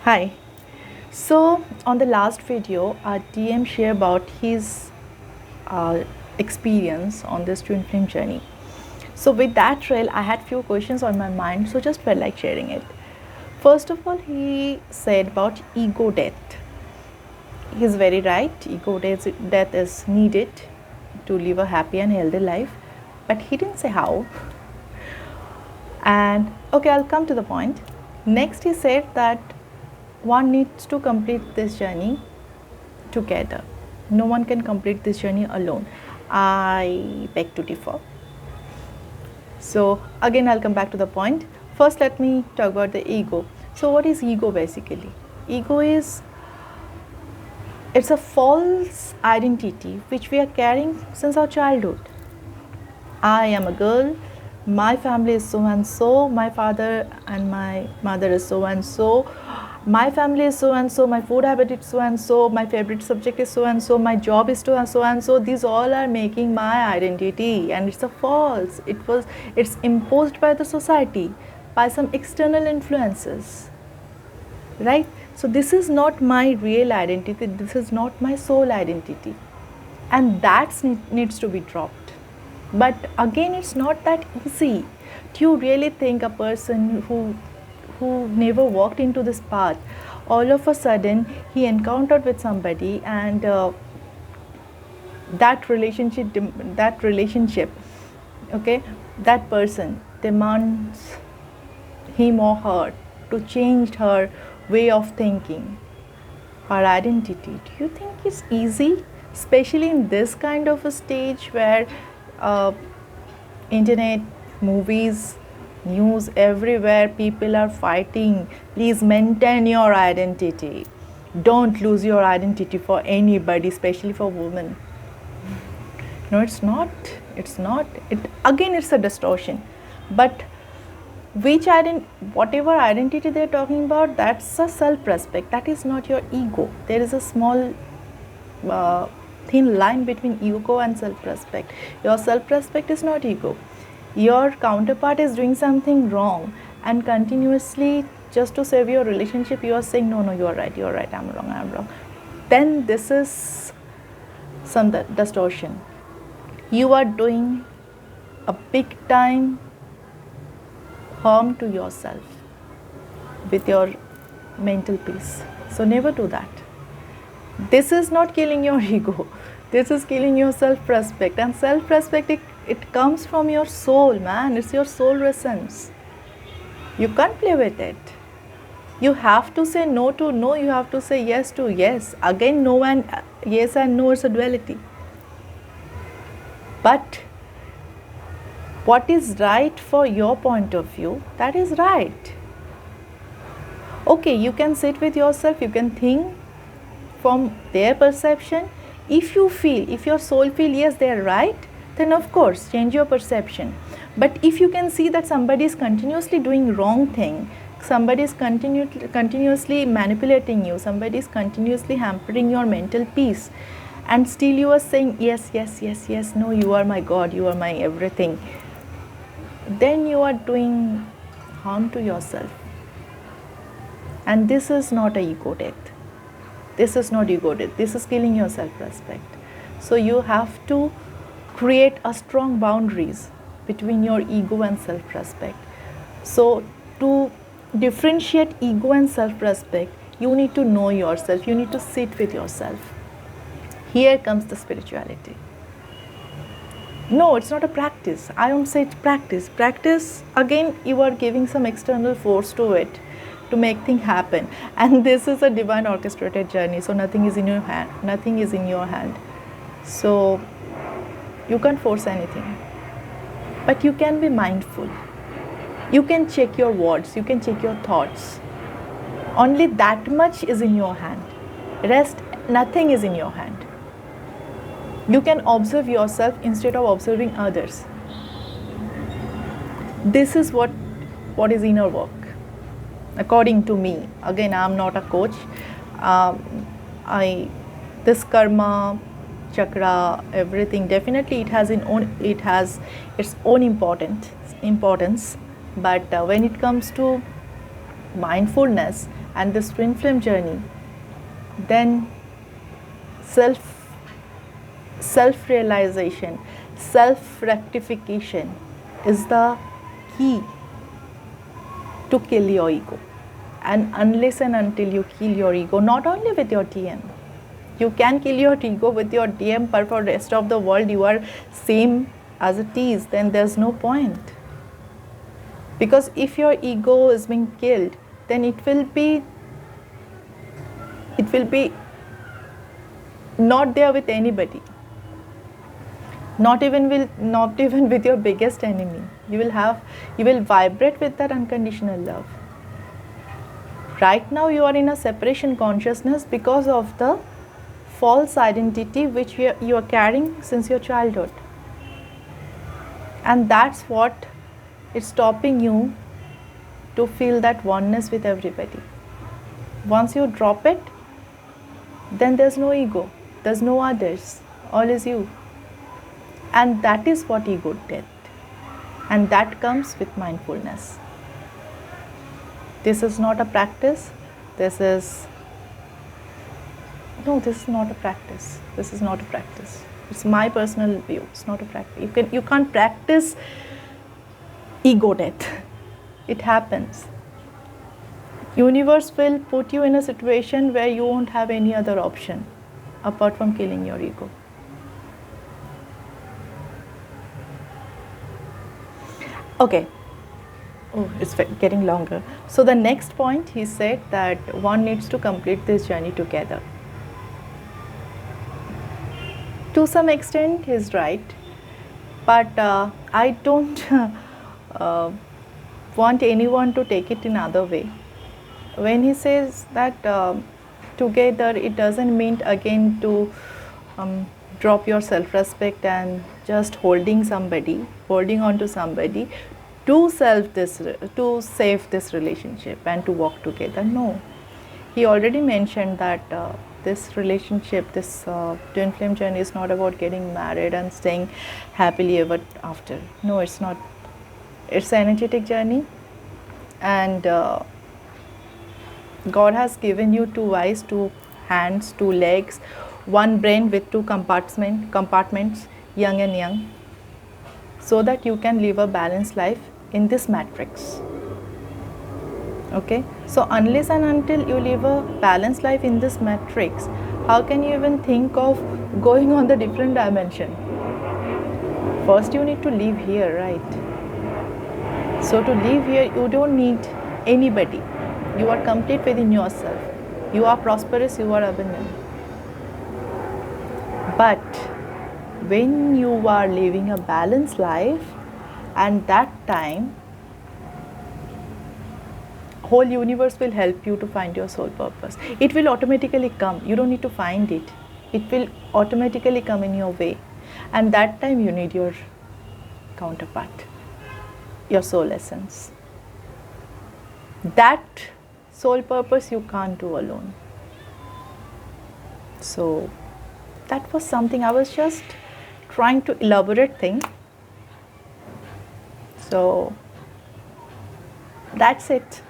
Hi. So on the last video, our TM shared about his uh, experience on this twin flame journey. So with that trail, I had few questions on my mind, so just felt like sharing it. First of all, he said about ego death. He's very right. Death is needed to live a happy and healthy life, but he didn't say how. And okay, I'll come to the point. Next, he said that one needs to complete this journey together. No one can complete this journey alone. I beg to differ. So again, I'll come back to the point. First, let me talk about the ego. So what is ego basically? Ego is, it's a false identity which we are carrying since our childhood. I am a girl, my family is so and so, my father and my mother is so and so, my family is so and so, my food habit is so and so, my favorite subject is so and so, my job is so and so. These all are making my identity, and it's a false. It's imposed by the society, by some external influences, right? So this is not my real identity, this is not my soul identity, and that needs to be dropped. But again, it's not that easy. Do you really think a person who never walked into this path, all of a sudden he encountered with somebody, and that relationship, okay, that person demands him or her to change her way of thinking, her identity? Do you think it's easy, especially in this kind of a stage where internet, movies, news, everywhere people are fighting? Please maintain your identity, don't lose your identity for anybody, especially for women. No, it's not it. Again, it's a distortion. But whatever identity they're talking about, that's a self-respect, that is not your ego. There is a small thin line between ego and self-respect. Your self-respect is not ego. Your counterpart is doing something wrong, and continuously, just to save your relationship, you are saying, no, you are right, I'm wrong. Then this is some distortion. You are doing a big time harm to yourself with your mental peace. So never do that. This is not killing your ego, this is killing your self-respect. And self-respect, it comes from your soul, man. It's your soul essence. You can't play with it. You have to say no to no, you have to say yes to yes. Again, no and yes and no is a duality. But what is right for your point of view, that is right. Okay, you can sit with yourself, you can think from their perception. If your soul feel yes, they're right, then of course change your perception. But if you can see that somebody is continuously doing wrong thing, somebody is continuously manipulating you, somebody is continuously hampering your mental peace, and still you are saying yes, no, you are my God, you are my everything, then you are doing harm to yourself. And this is not a ego death. This is not ego death. This is killing your self-respect. So you have to create a strong boundaries between your ego and self-respect. So to differentiate ego and self-respect, you need to know yourself. You need to sit with yourself. Here comes the spirituality. No, it's not a practice. I don't say it's practice. Practice, again, you are giving some external force to it to make things happen. And this is a divine orchestrated journey. So nothing is in your hand. Nothing is in your hand. So you can't force anything. But you can be mindful. You can check your words. You can check your thoughts. Only that much is in your hand. Rest, nothing is in your hand. You can observe yourself instead of observing others. This is what is inner work, according to me. Again, I am not a coach. This karma, chakra, everything, definitely it has its own importance. But when it comes to mindfulness and this twin flame journey, then self realization, self rectification is the key to kill your ego. And unless and until you kill your ego, not only with your TM, you can kill your ego with your DM, but for the rest of the world you are same as it is, then there's no point. Because if your ego is being killed, then it will be not there with anybody, not even with your biggest enemy. You will vibrate with that unconditional love. Right now you are in a separation consciousness because of the false identity which you are carrying since your childhood, and that's what is stopping you to feel that oneness with everybody. Once you drop it, then there's no ego, there's no others, all is you. And that is what ego did, and that comes with mindfulness. This is not a practice, this is not a practice. This is not a practice. It's my personal view. It's not a practice. You can't practice ego death. It happens. Universe will put you in a situation where you won't have any other option apart from killing your ego. Okay. Oh, it's getting longer. So the next point, he said that one needs to complete this journey together. To some extent, he's right, but I don't want anyone to take it in other way. When he says that together, it doesn't mean again to drop your self-respect and just holding on to somebody to save this relationship and to walk together. No, he already mentioned that this relationship, this twin flame journey is not about getting married and staying happily ever after. No, it's not. It's an energetic journey, and God has given you 2 eyes, 2 hands, 2 legs, 1 brain with 2 compartments, yin and yang, so that you can live a balanced life in this matrix. Okay, so unless and until you live a balanced life in this matrix, how can you even think of going on the different dimension? First you need to live here, right? So to live here, you don't need anybody. You are complete within yourself. You are prosperous, you are abundant. But when you are living a balanced life, and that time whole universe will help you to find your soul purpose. It will automatically come. You don't need to find it. It will automatically come in your way. And that time you need your counterpart, your soul essence. That soul purpose you can't do alone. So that was something I was just trying to elaborate thing. So that's it.